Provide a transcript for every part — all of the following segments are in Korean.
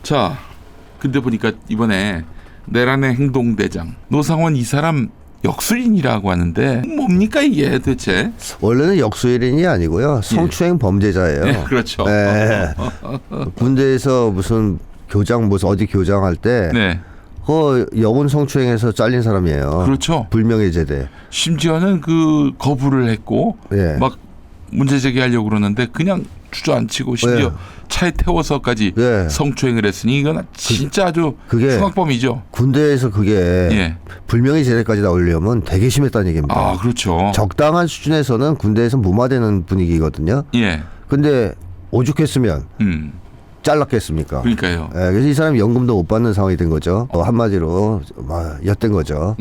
자, 근데 보니까 이번에 내란의 행동대장 노상원 이 사람 역술인이라고 하는데 뭡니까 이게 대체? 원래는 역술인이 아니고요. 성추행 범죄자예요. 네, 그렇죠. 네. 군대에서 무슨 교장 무슨 어디 교장할 때 네. 여군 성추행해서 잘린 사람이에요. 그렇죠. 불명예 제대. 심지어는 그 거부를 했고 예. 막 문제 제기하려고 그러는데 그냥 주저앉히고 심지어 예. 차에 태워서까지 예. 성추행을 했으니 이건 진짜 아주 그게 흉악범이죠. 군대에서 그게 예. 불명예 제대까지 나오려면 되게 심했다는 얘기입니다. 아, 그렇죠. 적당한 수준에서는 군대에서 무마되는 분위기거든요. 예. 근데 오죽했으면 잘랐겠습니까? 그러니까요. 예, 그래서 이 사람이 연금도 못 받는 상황이 된 거죠. 한마디로 엿된 거죠.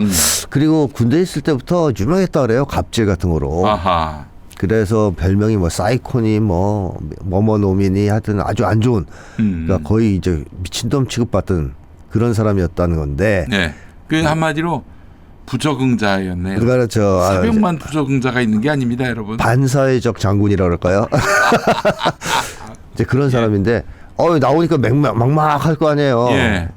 그리고 군대에 있을 때부터 유명했다 그래요. 갑질 같은 거로. 아하. 그래서 별명이 뭐 사이코니 뭐뭐노미니 하여튼 아주 안 좋은 그러니까 거의 이제 미친놈 취급받던 그런 사람이었다는 건데. 네. 그 한마디로 부적응자였네요. 그렇죠. 400만 부적응자가 있는 게 아닙니다, 여러분. 반사회적 장군이라 그럴까요? 이제 그런 사람인데 나오니까 막막할 거 아니에요. 예.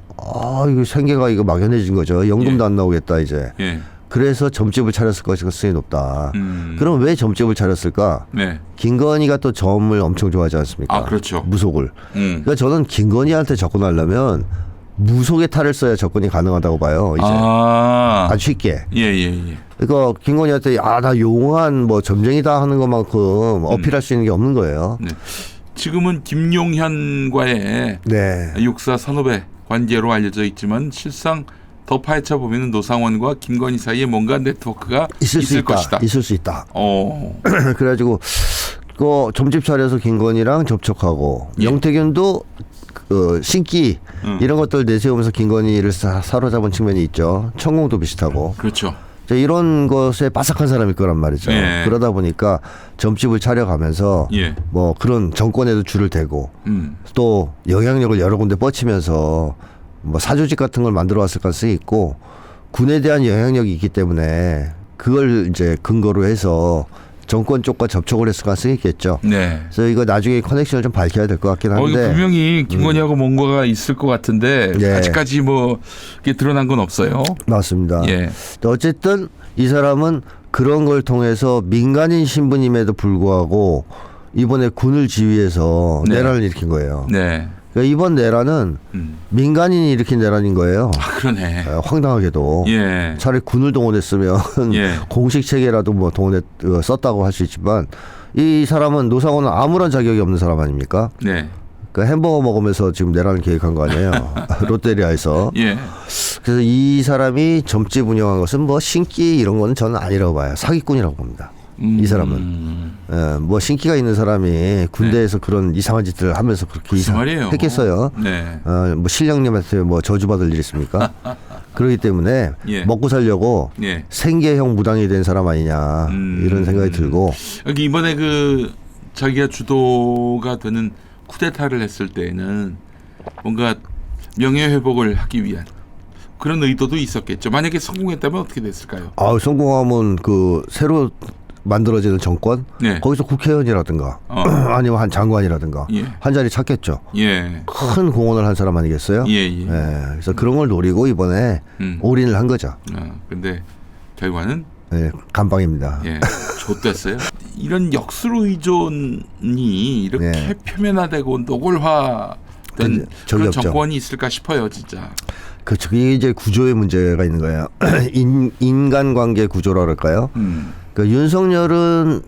이거 생계가 이거 막연해진 거죠. 연금도 안 나오겠다 이제. 예. 그래서 점집을 차렸을 가능성이 높다. 그럼 왜 점집을 차렸을까? 네. 김건희가 또 점을 엄청 좋아하지 않습니까? 아, 그렇죠. 무속을. 그러니까 저는 김건희한테 접근하려면 무속의 탈을 써야 접근이 가능하다고 봐요. 이제 아주 쉽게. 예. 그러니까 김건희한테 나 용한 뭐 점쟁이다 하는 것만큼 어필할 수 있는 게 없는 거예요. 네. 지금은 김용현과의 네. 육사 선후배 관계로 알려져 있지만 실상 더 파헤쳐 보면 노상원과 김건희 사이에 뭔가 네트워크가 있을 것이다. 있을 수 있다. 그래가지고 그 점집 차려서 김건희랑 접촉하고 영태균도 신기 이런 것들 내세우면서 김건희를 사로잡은 측면이 있죠. 천공도 비슷하고. 그렇죠. 이런 것에 빠삭한 사람일 거란 말이죠. 예. 그러다 보니까 점집을 차려가면서 뭐 그런 정권에도 줄을 대고 또 영향력을 여러 군데 뻗치면서 뭐 사조직 같은 걸 만들어 왔을 가능성이 있고 군에 대한 영향력이 있기 때문에 그걸 이제 근거로 해서 정권 쪽과 접촉을 했을 가능성이 있겠죠. 네. 그래서 이거 나중에 커넥션을 좀 밝혀야 될 것 같긴 한데. 분명히 김건희하고 뭔가가 있을 것 같은데 아직까지 뭐 이게 드러난 건 없어요. 맞습니다. 예. 어쨌든 이 사람은 그런 걸 통해서 민간인 신분임에도 불구하고 이번에 군을 지휘해서 내란을 일으킨 거예요. 네. 그러니까 이번 내란은 민간인이 일으킨 내란인 거예요. 아, 그러네. 황당하게도. 예. 차라리 군을 동원했으면 공식 체계라도 뭐 썼다고 할 수 있지만 이 사람은 노상원은 아무런 자격이 없는 사람 아닙니까? 네. 그러니까 햄버거 먹으면서 지금 내란을 계획한 거 아니에요. 롯데리아에서. 예. 그래서 이 사람이 점집 운영한 것은 뭐 신기 이런 거는 저는 아니라고 봐요. 사기꾼이라고 봅니다. 이 사람은 뭐 신기가 있는 사람이 군대에서 그런 이상한 짓들을 하면서 그렇게 했겠어요. 네. 뭐 신령님한테 뭐 저주받을 일 있습니까? 그렇기 때문에 먹고 살려고 생계형 무당이 된 사람 아니냐 이런 생각이 들고. 여기 이번에 그 자기가 주도가 되는 쿠데타를 했을 때에는 뭔가 명예회복을 하기 위한 그런 의도도 있었겠죠. 만약에 성공했다면 어떻게 됐을까요? 성공하면 그 새로 만들어지는 정권 거기서 국회의원이라든가 아니면 한 장관이라든가 한 자리 찾겠죠. 큰 공헌을 한 사람 아니겠어요? 그래서 그런 걸 노리고 이번에 올인을 한 거죠. 근데 결과는 감방입니다. 좆됐어요. 이런 역술 의존이 이렇게 표면화되고 노골화된 그런 정권이 있을까 싶어요, 진짜. 그렇죠. 이게 이제 구조의 문제가 있는 거예요. 인간관계 구조라 그럴까요? 그러니까 윤석열은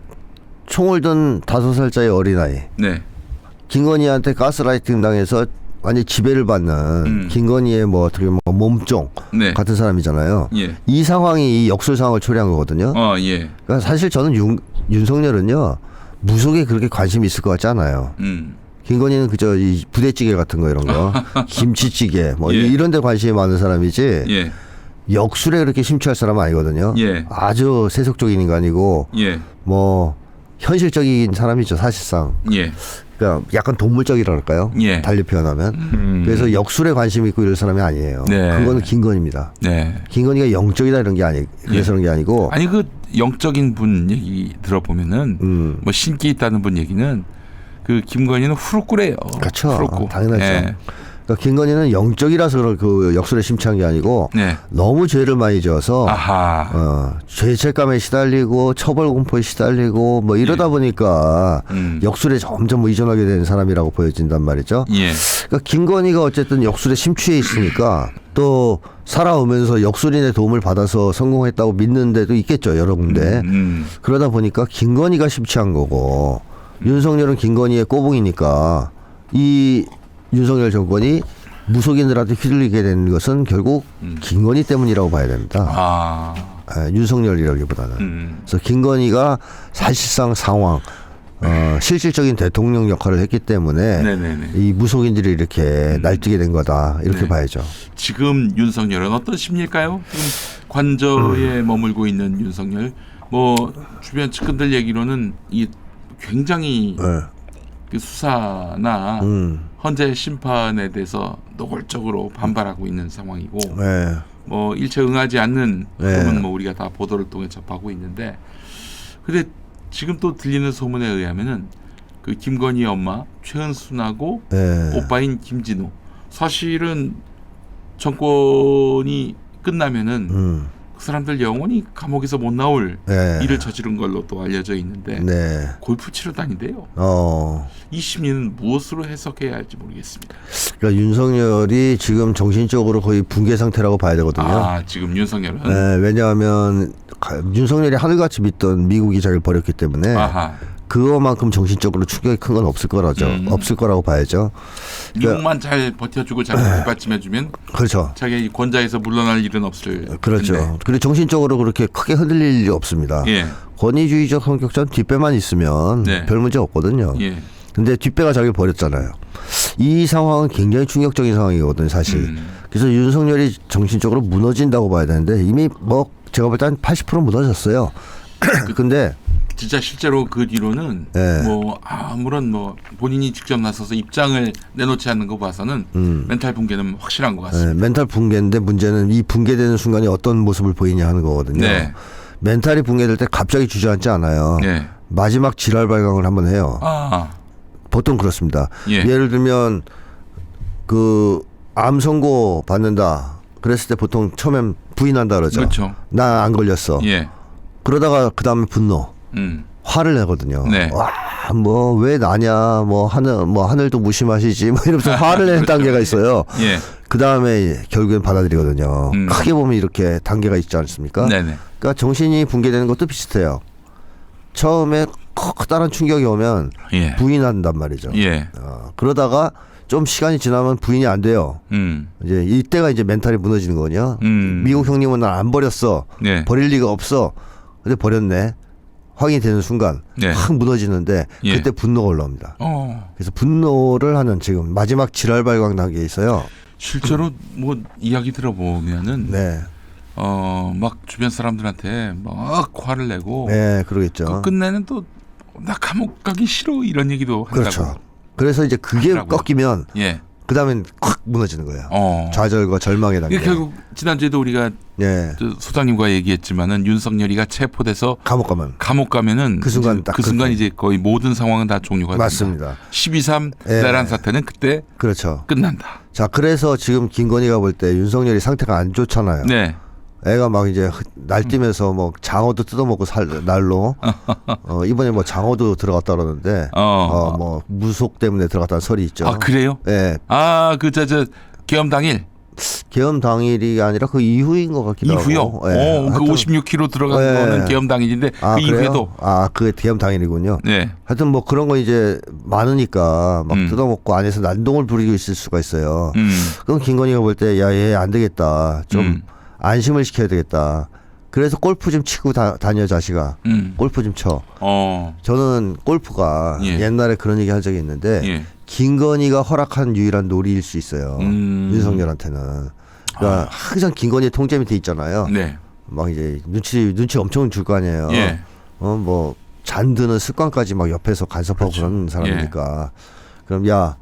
총을 든 5살짜리 어린아이. 김건희한테 가스라이팅 당해서 완전히 지배를 받는 김건희의 뭐 어떻게 보면 몸종 같은 사람이잖아요. 이 상황이 이 역술 상황을 초래한 거거든요. 그러니까 사실 저는 윤석열은요 무속에 그렇게 관심이 있을 것 같지 않아요. 김건희는 그저 이 부대찌개 같은 거 이런 거 김치찌개 뭐 이런 데 관심이 많은 사람이지 역술에 그렇게 심취할 사람은 아니거든요. 아주 세속적인 인간이고 뭐 현실적인 사람이죠 사실상. 그러니까 약간 동물적이랄까요? 달리 표현하면. 그래서 역술에 관심이 있고 이럴 사람이 아니에요. 그거는 김건희입니다. 김건희가 영적이다 이런 게 그래서 그런 게 아니고. 아니 그 영적인 분 얘기 들어보면은 뭐 신기 있다는 분 얘기는 그 김건희는 후루꾸래요. 그렇죠. 후루꾸. 당연하죠. 그러니까 김건희는 영적이라서 그 역술에 심취한 게 아니고 네. 너무 죄를 많이 지어서 아하. 죄책감에 시달리고 처벌 공포에 시달리고 뭐 이러다 보니까 역술에 점점 뭐 의존하게 되는 사람이라고 보여진단 말이죠. 예. 그러니까 김건희가 어쨌든 역술에 심취해 있으니까 또 살아오면서 역술인의 도움을 받아서 성공했다고 믿는 데도 있겠죠, 여러 군데. 그러다 보니까 김건희가 심취한 거고 윤석열은 김건희의 꼬붕이니까 이 윤석열 정권이 무속인들한테 휘둘리게 되는 것은 결국 김건희 때문이라고 봐야 됩니다. 아. 윤석열이라기보다는. 그래서 김건희가 사실상 상황, 실질적인 대통령 역할을 했기 때문에 네네네. 이 무속인들이 이렇게 날뛰게 된 거다 이렇게 네. 봐야죠. 지금 윤석열은 어떤 심리일까요? 지금 관저에 머물고 있는 윤석열. 뭐 주변 측근들 얘기로는 이 굉장히 네. 그 수사나 헌재 심판에 대해서 노골적으로 반발하고 있는 상황이고 네. 뭐 일체 응하지 않는 네. 부분은 뭐 우리가 다 보도를 통해 접하고 있는데 근데 지금 또 들리는 소문에 의하면은 그 김건희 엄마 최은순하고 네. 오빠인 김진우 사실은 정권이 끝나면은 그 사람들 영원히 감옥에서 못 나올 네. 일을 저지른 걸로 또 알려져 있는데 네. 골프 치러 다닌대요. 이 심리는 무엇으로 해석해야 할지 모르겠습니다. 그러니까 윤석열이 지금 정신적으로 거의 붕괴 상태라고 봐야 되거든요. 아 지금 윤석열은 네, 왜냐하면 윤석열이 하늘같이 믿던 미국이 자기를 버렸기 때문에 아하. 그거만큼 정신적으로 충격이 큰 건 없을 거라죠. 없을 거라고 봐야죠. 미국만 잘 버텨주고 잘 뒷받침해주면 그렇죠. 자기 권좌에서 물러날 일은 없을 그렇죠. 텐데. 그리고 정신적으로 그렇게 크게 흔들릴 일이 없습니다. 예. 권위주의적 성격자는 뒷배만 있으면 네. 별 문제 없거든요. 예. 근데 뒷배가 자기를 버렸잖아요. 이 상황은 굉장히 충격적인 상황이거든요, 사실. 그래서 윤석열이 정신적으로 무너진다고 봐야 되는데 이미 뭐 제가 볼 때 한 80% 무너졌어요. 근데 진짜 실제로 그 뒤로는 네. 뭐 아무런 뭐 본인이 직접 나서서 입장을 내놓지 않는 거 봐서는 멘탈 붕괴는 확실한 것 같습니다. 멘탈 붕괴인데 문제는 이 붕괴되는 순간에 어떤 모습을 보이냐 하는 거거든요. 네. 멘탈이 붕괴될 때 갑자기 주저앉지 않아요. 네. 마지막 지랄 발광을 한번 해요. 아. 보통 그렇습니다. 예. 예를 들면 그 암 선고 받는다. 그랬을 때 보통 처음엔 부인한다 그러죠. 그렇죠. 나 안 걸렸어. 예. 그러다가 그 다음에 분노. 화를 내거든요. 네. 와, 뭐 왜 나냐, 뭐 하늘도 무심하시지, 뭐 이러면서 화를 내는 단계가 있어요. 예. 그 다음에 결국엔 받아들이거든요. 크게 보면 이렇게 단계가 있지 않습니까? 네네. 그러니까 정신이 붕괴되는 것도 비슷해요. 처음에 커다란 충격이 오면 예. 부인한단 말이죠. 예. 그러다가 좀 시간이 지나면 부인이 안 돼요. 이제 이때가 이제 멘탈이 무너지는 거거든요. 미국 형님은 날 안 버렸어. 네. 버릴 리가 없어. 근데 버렸네. 확인이 되는 순간 네. 확 무너지는데 예. 그때 분노가 올라옵니다. 그래서 분노를 하는 지금 마지막 지랄 발광 단계에 있어요. 실제로 뭐 이야기 들어보면은 네. 막 주변 사람들한테 막 화를 내고 네, 그러겠죠. 그 끝내는 또 나 감옥 가기 싫어 이런 얘기도 한다고. 그렇죠. 그래서 이제 그게 하더라고요. 꺾이면 예. 그다음엔 확 무너지는 거예요. 좌절과 절망의 단계. 이게 결국 지난주에도 우리가 예. 소장님과 얘기했지만은 윤석열이가 체포돼서 감옥 가면은 그 순간 딱 그 순간 이제 거의 모든 상황은 다 종료가 맞습니다. 12.3 예. 내란 사태는 그때 그렇죠. 끝난다. 자, 그래서 지금 김건희가 볼 때 윤석열이 상태가 안 좋잖아요. 네. 애가 막 이제 날뛰면서 뭐 장어도 뜯어먹고 날로 이번에 뭐 장어도 들어갔다 그러는데 뭐 무속 때문에 들어갔다는 설이 있죠. 아 그래요? 네. 그 계엄 당일. 계엄 당일이 아니라 그 이후인 것 같기도 이후요? 하고. 네. 그 56kg 들어간 네. 거는 계엄 당일인데 그 그래요? 이후에도. 그 계엄 당일이군요. 네. 하여튼 뭐 그런 거 이제 많으니까 막 뜯어먹고 안에서 난동을 부리고 있을 수가 있어요. 그럼 김건희가 볼 때 야, 얘 안 되겠다. 좀 안심을 시켜야 되겠다. 그래서 골프 좀 치고 다녀 자식아. 골프 좀 쳐. 저는 골프가 옛날에 그런 얘기 한 적이 있는데 김건희가 허락한 유일한 놀이일 수 있어요. 윤석열한테는. 그러니까 항상 김건희 통제 밑에 있잖아요. 네. 막 이제 눈치 엄청 줄 거 아니에요. 예. 뭐 잔드는 습관까지 막 옆에서 간섭하고 그렇죠. 그런 사람이니까. 그럼 야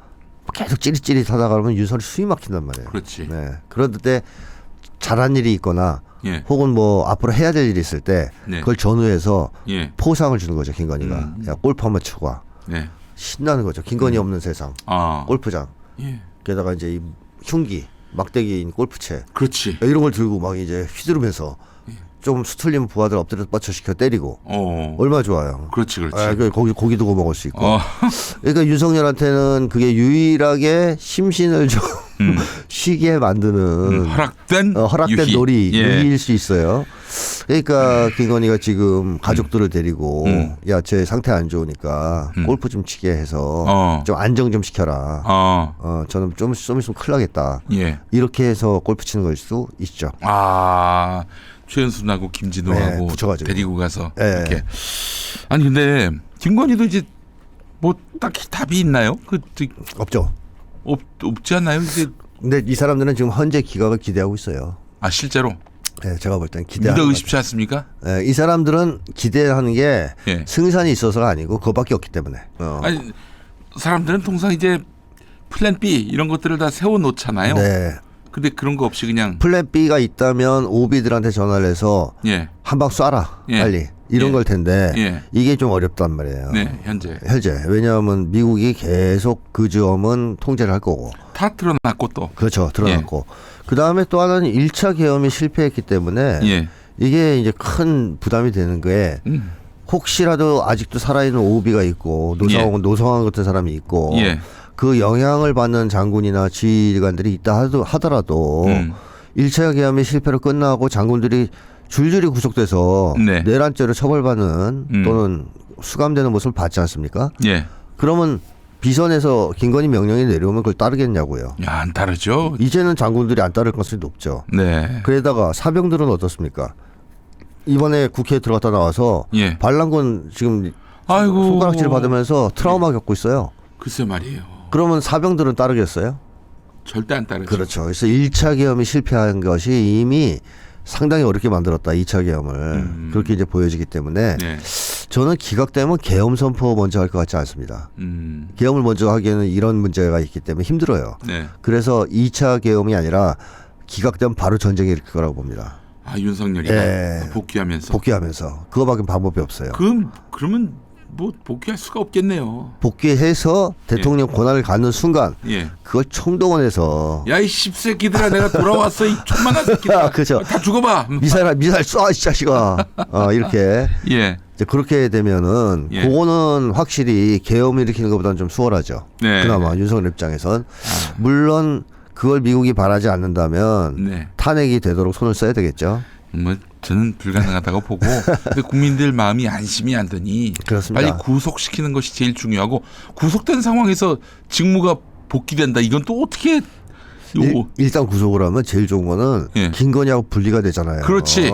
계속 찌릿찌릿하다가 그러면 윤석열이 숨이 막힌단 말이에요. 그렇지. 네. 그럴 때 잘한 일이 있거나 혹은 뭐 앞으로 해야 될 일이 있을 때 그걸 전후해서 포상을 주는 거죠. 김건희가. 야 골프 한번 치고 와. 네. 신나는 거죠. 김건희 없는 세상. 골프장. 게다가 이제 이 흉기, 막대기인 골프채. 그렇지. 이런 걸 들고 막 이제 휘두르면서 좀 수틀리면 부하들 엎드려 뻗쳐시켜 때리고. 얼마나 좋아요. 그렇지. 거기 고기도 구워 먹을 수 있고. 그러니까 윤석열한테는 그게 유일하게 심신을 좀 쉬게 만드는 허락된 유희. 놀이, 유희일 수 있어요. 그러니까 김건희가 지금 가족들을 데리고 야, 쟤 상태 안 좋으니까 골프 좀 치게 해서 좀 안정 좀 시켜라. 저는 좀 있으면 큰일 나겠다. 이렇게 해서 골프 치는 걸 수 있죠. 최은순하고 김진호하고 붙여가지고. 데리고 가서 이렇게. 아니 근데 김건희도 이제 뭐 딱히 답이 있나요? 없죠. 없지 않나요? 이제. 근데 이 사람들은 지금 헌재 기각을 기대하고 있어요. 실제로? 네, 제가 볼 땐 기대하는. 믿어 의심치 않습니까? 네, 이 사람들은 기대하는 게 승산이 있어서가 아니고 그것밖에 없기 때문에. 아니 사람들은 통상 이제 플랜 B 이런 것들을 다 세워 놓잖아요. 네. 근데 그런 거 없이 그냥 플랜 B가 있다면 오비들한테 전화를 해서 한 방 쏴라 빨리 이런 걸 텐데 이게 좀 어렵단 말이에요. 네, 현재. 왜냐하면 미국이 계속 그 점은 통제를 할 거고. 다 드러났고 또. 그렇죠. 드러났고. 그 다음에 또 하나는 1차 계엄이 실패했기 때문에 이게 이제 큰 부담이 되는 게 혹시라도 아직도 살아있는 오비가 있고 노성환 같은 사람이 있고 그 영향을 받는 장군이나 지휘관들이 있다 하더라도 1차 계엄이 실패로 끝나고 장군들이 줄줄이 구속돼서 내란죄로 처벌받는 또는 수감되는 모습을 봤지 않습니까? 그러면 비선에서 김건희 명령이 내려오면 그걸 따르겠냐고요. 안 따르죠. 이제는 장군들이 안 따를 가능성이 높죠. 그러다가 사병들은 어떻습니까? 이번에 국회에 들어갔다 나와서 반란군 지금 손가락질 받으면서 트라우마 겪고 있어요. 글쎄 말이에요. 그러면 사병들은 따르겠어요? 절대 안 따르죠. 그렇죠. 그래서 1차 계엄이 실패한 것이 이미 상당히 어렵게 만들었다. 2차 계엄을. 그렇게 이제 보여지기 때문에 저는 기각되면 계엄 선포 먼저 할 것 같지 않습니다. 계엄을 먼저 하기에는 이런 문제가 있기 때문에 힘들어요. 그래서 2차 계엄이 아니라 기각되면 바로 전쟁이 일으킬 거라고 봅니다. 윤석열이가 복귀하면서 그거밖에 방법이 없어요. 그러면 뭐 복귀할 수가 없겠네요. 복귀해서 대통령 권한을 갖는 순간 그걸 총동원해서 야 이 씹새끼들아 내가 돌아왔어 이 촌만한 새끼들아. 그렇죠. 다 죽어봐. 미사일 쏴 이 자식아. 이렇게 이제 그렇게 되면은 그거는 확실히 계엄 일으키는 것보다는 좀 수월하죠. 그나마 윤석열 입장에선 물론 그걸 미국이 바라지 않는다면 탄핵이 되도록 손을 써야 되겠죠. 뭐 저는 불가능하다고 보고 근데 국민들 마음이 안심이 안 되니 그렇습니다. 빨리 구속시키는 것이 제일 중요하고 구속된 상황에서 직무가 복귀된다. 이건 또 어떻게 일단 구속을 하면 제일 좋은 거는 김건희하고 분리가 되잖아요. 그렇지.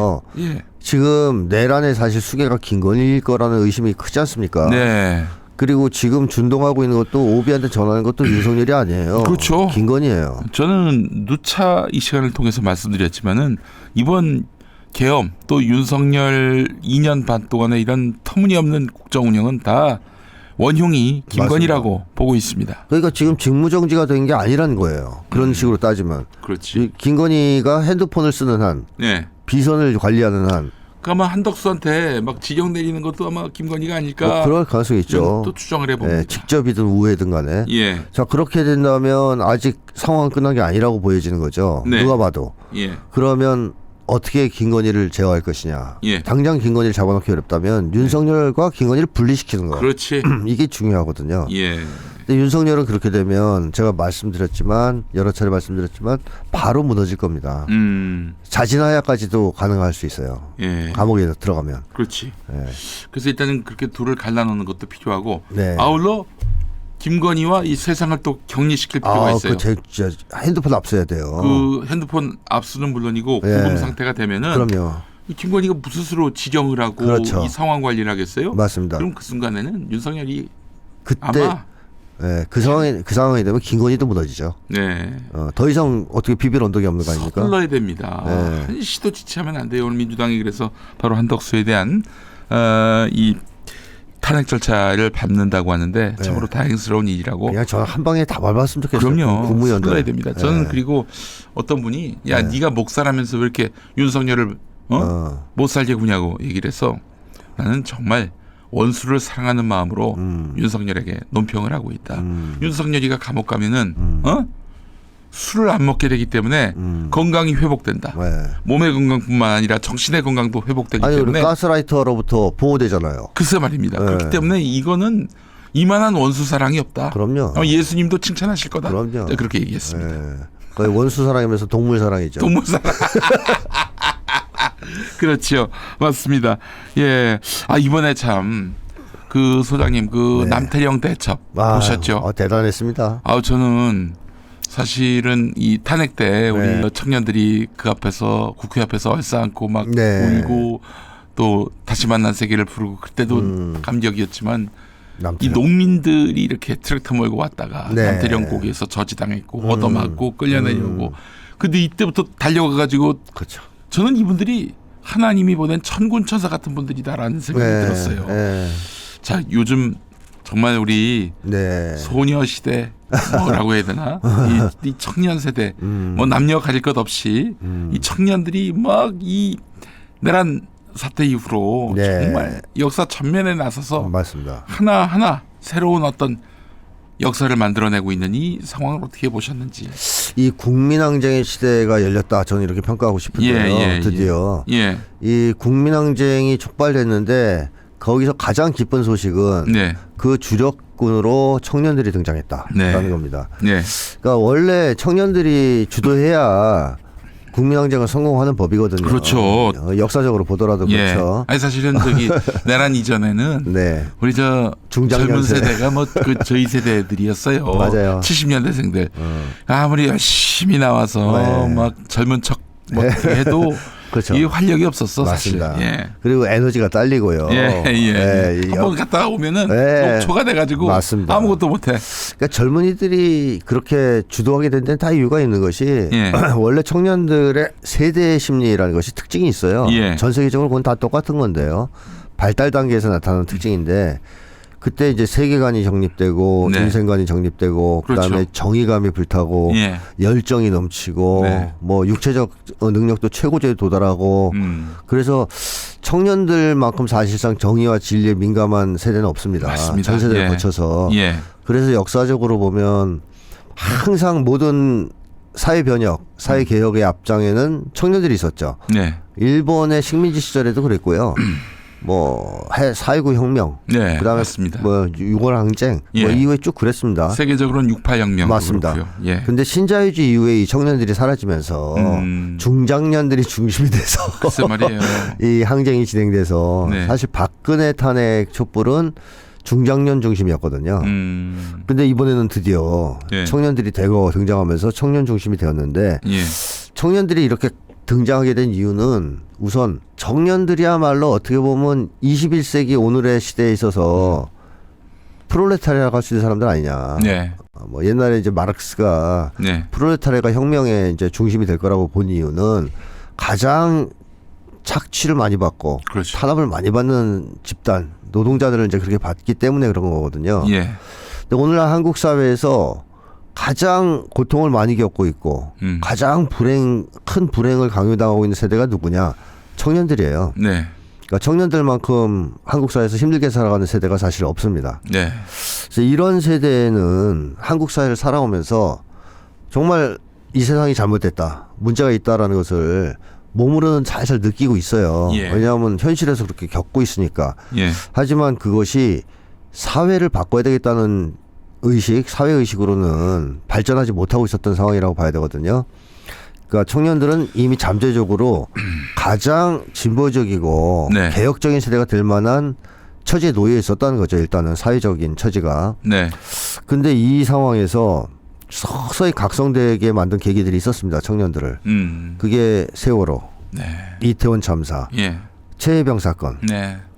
지금 내란의 사실 수괴가 김건희일 거라는 의심이 크지 않습니까? 그리고 지금 준동하고 있는 것도 오비한테 전하는 것도 윤석열이 아니에요. 그렇죠. 김건희예요. 저는 누차 이 시간을 통해서 말씀드렸지만은 이번 계엄 또 윤석열 2년 반 동안의 이런 터무니없는 국정 운영은 다 원흉이 김건희라고 맞습니다. 보고 있습니다. 그러니까 지금 직무정지가 된 게 아니라는 거예요. 그런 식으로 따지면. 그렇지. 김건희가 핸드폰을 쓰는 한, 비선을 관리하는 한. 그러니까 아마 한덕수한테 막 지령 내리는 것도 아마 김건희가 아닐까. 그럴 가능성이 있죠. 또 추정을 해봅니다. 직접이든 우회든 간에. 자, 그렇게 된다면 아직 상황은 끝난 게 아니라고 보여지는 거죠. 누가 봐도. 그러면 어떻게 김건희를 제어할 것이냐. 당장 김건희를 잡아놓기 어렵다면 윤석열과 김건희를 분리시키는 거. 그렇지. 이게 중요하거든요. 근데 윤석열은 그렇게 되면 제가 여러 차례 말씀드렸지만 바로 무너질 겁니다. 자진하야까지도 가능할 수 있어요. 감옥에 들어가면. 그렇지. 그래서 일단은 그렇게 둘을 갈라놓는 것도 필요하고 아울러 김건희와 이 세상을 또 격리시킬 필요가 있어요. 핸드폰 압수해야 돼요. 그 핸드폰 압수는 물론이고 구금 상태가 되면은 그럼요. 김건희가 스스로 지령을 하고 이 상황 관리를 하겠어요? 맞습니다. 그럼 그 순간에는 윤석열이 그때 아마 그 상황이 되면 김건희도 무너지죠. 더 이상 어떻게 비빌 언덕이 없는 거 아닙니까? 서둘러야 됩니다. 한시도 지체하면 안 돼요. 오늘 민주당이 그래서 바로 한덕수에 대한 이 탄핵 절차를 밟는다고 하는데 참으로 다행스러운 일이라고. 그냥 저는 한 방에 다 밟았으면 좋겠어요. 그럼요. 국무위원들. 서둘러야 됩니다. 저는 그리고 어떤 분이 야 네가 목사라면서 왜 이렇게 윤석열을 못 살게 구냐고 얘기를 해서 나는 정말 원수를 사랑하는 마음으로 윤석열에게 논평을 하고 있다. 윤석열이가 감옥 가면은 술을 안 먹게 되기 때문에 건강이 회복된다. 네. 몸의 건강뿐만 아니라 정신의 건강도 회복되기 아니, 때문에 우리 가스라이터로부터 보호되잖아요. 글쎄 말입니다. 네. 그렇기 때문에 이거는 이만한 원수 사랑이 없다. 그럼요. 예수님도 칭찬하실 거다. 그럼요. 네, 그렇게 얘기했습니다. 네. 거의 원수 사랑이면서 동물 사랑이죠. 동물 사랑. 그렇죠. 맞습니다. 예. 이번에 참 그 소장님 그 네. 남태령 대첩 보셨죠? 대단했습니다. 저는 사실은 이 탄핵 때 우리 네. 청년들이 그 앞에서 국회 앞에서 얼싸안고 막 네. 울고 또 다시 만난 세계를 부르고 그때도 감격이었지만 이 남태령. 농민들이 이렇게 트랙터 몰고 왔다가 네. 남태령 고개에서 저지당했고 얻어맞고 끌려내려고 근데 이때부터 달려가가지고 그렇죠. 저는 이분들이 하나님이 보낸 천군 천사 같은 분들이다라는 생각이 네. 들었어요. 네. 자 요즘 정말 우리 네. 소녀시대 뭐라고 해야 되나 이 청년 세대 뭐 남녀 가릴 것 없이 이 청년들이 막 이 내란 사태 이후로 네. 정말 역사 전면에 나서서 맞습니다. 하나하나 새로운 어떤 역사를 만들어내고 있는 이 상황을 어떻게 보셨는지. 이 국민항쟁의 시대가 열렸다. 저는 이렇게 평가하고 싶은데요. 드디어 이 국민항쟁이 촉발됐는데 거기서 가장 기쁜 소식은 그 주력군으로 청년들이 등장했다라는 겁니다. 그러니까 원래 청년들이 주도해야 국민항쟁을 성공하는 법이거든요. 그렇죠. 역사적으로 보더라도 그렇죠. 아니 사실은 저기 내란 이전에는 네. 우리 저 젊은 세대가 뭐 그 저희 세대들이었어요. 맞아요. 70년대생들 아무리 열심히 나와서 막 젊은 척 뭐 해도 그렇죠. 이 활력이 없었어. 맞습니다. 사실. 그리고 에너지가 딸리고요. 한번 갔다 오면은 녹초가 돼가지고 맞습니다. 아무것도 못해. 그러니까 젊은이들이 그렇게 주도하게 된 데는 다 이유가 있는 것이 원래 청년들의 세대 심리라는 것이 특징이 있어요. 전 세계적으로 그건 다 똑같은 건데요. 발달 단계에서 나타나는 특징인데 그때 이제 세계관이 정립되고 인생관이 정립되고 그다음에 정의감이 불타고 열정이 넘치고 뭐 육체적 능력도 최고조에 도달하고 그래서 청년들만큼 사실상 정의와 진리에 민감한 세대는 없습니다. 맞습니다. 전 세대를 거쳐서 그래서 역사적으로 보면 항상 모든 사회 변혁, 사회 개혁의 앞장에는 청년들이 있었죠. 일본의 식민지 시절에도 그랬고요. 뭐 4.19 혁명, 그다음에 맞습니다. 뭐 6월 항쟁, 뭐 이후에 쭉 그랬습니다. 세계적으로는 68 혁명 맞습니다. 근데 신자유주의 이후에 이 청년들이 사라지면서 중장년들이 중심이 돼서 글쎄 말이에요. 이 항쟁이 진행돼서 사실 박근혜 탄핵 촛불은 중장년 중심이었거든요. 근데 이번에는 드디어 청년들이 대거 등장하면서 청년 중심이 되었는데 청년들이 이렇게 등장하게 된 이유는 우선 청년들이야말로 어떻게 보면 21세기 오늘의 시대에 있어서 프롤레타리아라고 할 수 있는 사람들 아니냐. 뭐 옛날에 이제 마르크스가 프롤레타리아가 혁명의 이제 중심이 될 거라고 본 이유는 가장 착취를 많이 받고 탄압을 많이 받는 집단 노동자들을 이제 그렇게 받기 때문에 그런 거거든요. 근데 오늘날 한국 사회에서 가장 고통을 많이 겪고 있고 가장 큰 불행을 강요당하고 있는 세대가 누구냐? 청년들이에요. 그러니까 청년들만큼 한국 사회에서 힘들게 살아가는 세대가 사실 없습니다. 그래서 이런 세대는 한국 사회를 살아오면서 정말 이 세상이 잘못됐다. 문제가 있다라는 것을 몸으로는 잘 느끼고 있어요. 왜냐하면 현실에서 그렇게 겪고 있으니까. 하지만 그것이 사회를 바꿔야 되겠다는 의식, 사회의식으로는 발전하지 못하고 있었던 상황이라고 봐야 되거든요. 그러니까 청년들은 이미 잠재적으로 가장 진보적이고 개혁적인 세대가 될 만한 처지에 놓여 있었다는 거죠. 일단은 사회적인 처지가. 근데 이 상황에서 서서히 각성되게 만든 계기들이 있었습니다. 청년들을. 그게 세월호, 이태원 참사, 최혜병 사건,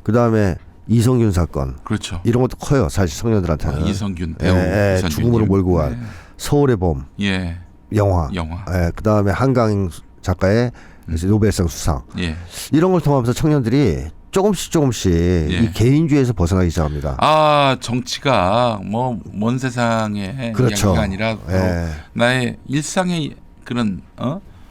그다음에 이성균 사건. 이런 것도 커요. 사실 청년들한테는. 이성균 배우. 이성균 죽음으로 몰고 간 서울의 봄. 영화. 그다음에 한강 작가의 노벨상 수상. 이런 걸 통하면서 청년들이 조금씩 이 개인주의에서 벗어나기 시작합니다. 정치가 뭐 먼 세상의 이야기가 아니라 나의 일상의 그런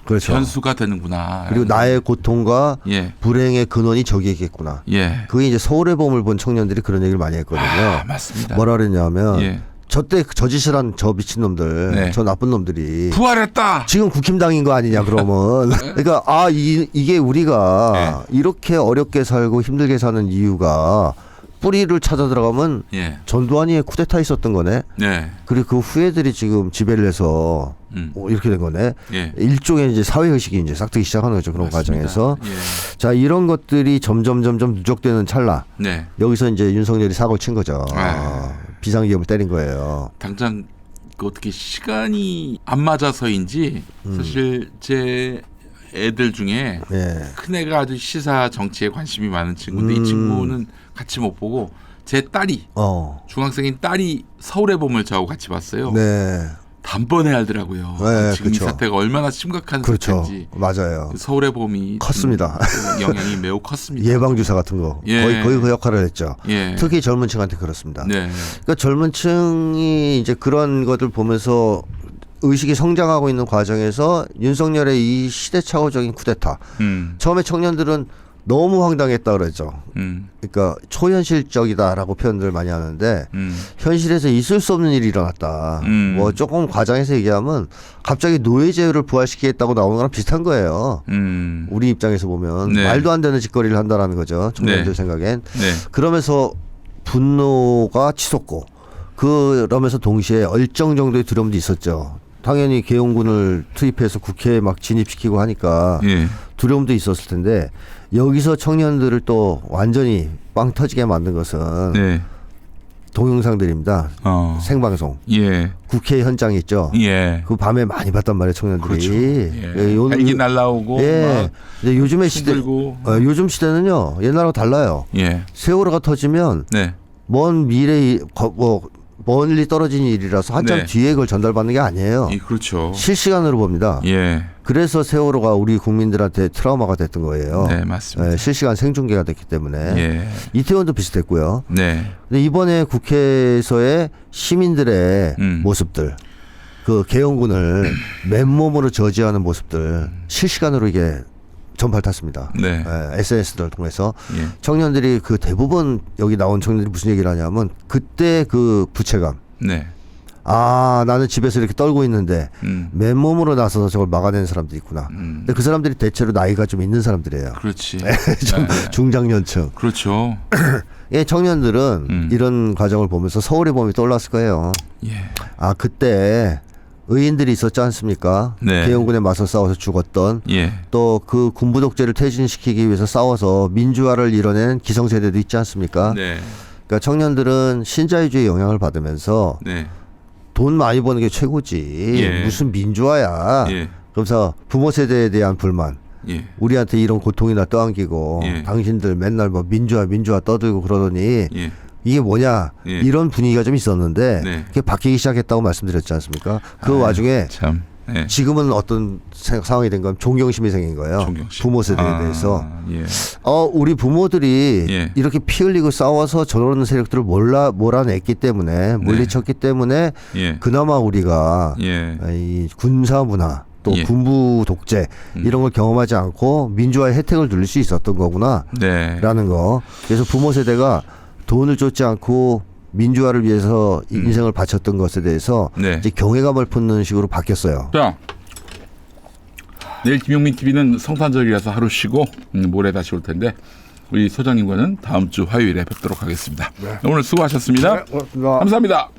변수가 되는구나. 그리고 나의 고통과 불행의 근원이 저기겠구나. 그게 이제 서울의 봄을 본 청년들이 그런 얘기를 많이 했거든요. 맞습니다. 뭐라 그랬냐면 저때 저 짓을 한 저 미친놈들, 네. 저 나쁜 놈들이 부활했다. 지금 국힘당인 거 아니냐 그러면. 그러니까 이게 우리가 이렇게 어렵게 살고 힘들게 사는 이유가 뿌리를 찾아 들어가면 예. 전두환이의 쿠데타 있었던 거네. 네. 그리고 그 후예들이 지금 지배를 해서 이렇게 된 거네. 예. 일종의 이제 사회 의식이 이제 싹트기 시작하는 거죠. 그런 맞습니다. 과정에서. 예. 자, 이런 것들이 점점 누적되는 찰나. 네. 여기서 이제 윤석열이 사고를 친 거죠. 아. 비상기업을 때린 거예요. 당장 그 어떻게 시간이 안 맞아서인지 사실 제 애들 중에 예. 큰 애가 아주 시사 정치에 관심이 많은 친구인데 이 친구는 같이 못 보고 제 딸이 중학생인 딸이 서울의 봄을 저하고 같이 봤어요. 네. 단번에 알더라고요. 네, 지금 그렇죠. 이 사태가 얼마나 심각한 그렇죠. 사태인지. 맞아요. 서울의 봄이 컸습니다. 영향이 매우 컸습니다. 예방주사 같은 거. 예. 거의 그 역할을 했죠. 예. 특히 젊은 층한테 그렇습니다. 네. 그러니까 젊은 층이 이제 그런 것들 보면서 의식이 성장하고 있는 과정에서 윤석열의 이 시대착오적인 쿠데타. 처음에 청년들은 너무 황당했다 그러죠. 그러니까 초현실적이다라고 표현들 많이 하는데 현실에서 있을 수 없는 일이 일어났다. 뭐 조금 과장해서 얘기하면 갑자기 노예제를 부활시키겠다고 나오는 거랑 비슷한 거예요. 우리 입장에서 보면 네. 말도 안 되는 짓거리를 한다라는 거죠. 청년들 네. 생각엔. 네. 그러면서 분노가 치솟고 그러면서 동시에 얼정 정도의 두려움도 있었죠. 당연히 계엄군을 투입해서 국회에 막 진입시키고 하니까 예. 두려움도 있었을 텐데 여기서 청년들을 또 완전히 빵 터지게 만든 것은 네. 동영상들입니다. 생방송. 예. 국회 현장 있죠. 예. 그 밤에 많이 봤단 말이에요, 청년들이. 그렇죠. 예. 헬기 날라오고 예. 근데 요즘의 시대, 힘들고. 요즘 시대는요 옛날하고 달라요. 예. 세월호가 터지면 네. 먼 미래 멀리 떨어진 일이라서 한참 네. 뒤에 그걸 전달받는 게 아니에요. 예, 그렇죠. 실시간으로 봅니다. 예. 그래서 세월호가 우리 국민들한테 트라우마가 됐던 거예요. 네, 맞습니다. 실시간 생중계가 됐기 때문에. 예. 이태원도 비슷했고요. 네. 근데 이번에 국회에서의 시민들의 모습들, 그 계엄군을 맨몸으로 저지하는 모습들 실시간으로 이게 전파를 탔습니다. 네. SNS들을 통해서 예. 청년들이 그 대부분 여기 나온 청년들이 무슨 얘기를 하냐면 그때 그 부채감. 네. 아, 나는 집에서 이렇게 떨고 있는데 맨몸으로 나서서 저걸 막아내는 사람들이 있구나. 근데 그 사람들이 대체로 나이가 좀 있는 사람들이에요. 그렇지. 좀 네. 중장년층. 그렇죠. 예, 청년들은 이런 과정을 보면서 서울의 봄이 떠올랐을 거예요. 예. 아, 그때 의인들이 있었지 않습니까? 네. 계엄군에 맞서 싸워서 죽었던 예. 또 그 군부 독재를 퇴진시키기 위해서 싸워서 민주화를 이뤄낸 기성세대도 있지 않습니까? 네. 그러니까 청년들은 신자유주의 영향을 받으면서 네. 돈 많이 버는 게 최고지. 예. 무슨 민주화야. 예. 그러면서 부모 세대에 대한 불만. 예. 우리한테 이런 고통이나 떠안기고 예. 당신들 맨날 뭐 민주화 떠들고 그러더니 예. 이게 뭐냐 예. 이런 분위기가 좀 있었는데 네. 그게 바뀌기 시작했다고 말씀드렸지 않습니까? 그 와중에 참. 예. 지금은 어떤 상황이 된 건 존경심이 생긴 거예요. 존경심. 부모 세대에 대해서. 예. 우리 부모들이 예. 이렇게 피 흘리고 싸워서 저런 세력들을 몰아냈기 때문에 물리쳤기 때문에 예. 그나마 우리가 예. 이 군사 문화 또 예. 군부 독재 이런 걸 경험하지 않고 민주화의 혜택을 누릴 수 있었던 거구나 네. 라는 거. 그래서 부모 세대가 돈을 쫓지 않고 민주화를 위해서 인생을 바쳤던 것에 대해서 네. 이제 경외감을 품는 식으로 바뀌었어요. 자, 내일 김용민 TV는 성탄절이라서 하루 쉬고 모레 다시 올 텐데 우리 소장님과는 다음 주 화요일에 뵙도록 하겠습니다. 오늘 수고하셨습니다. 고맙습니다. 감사합니다.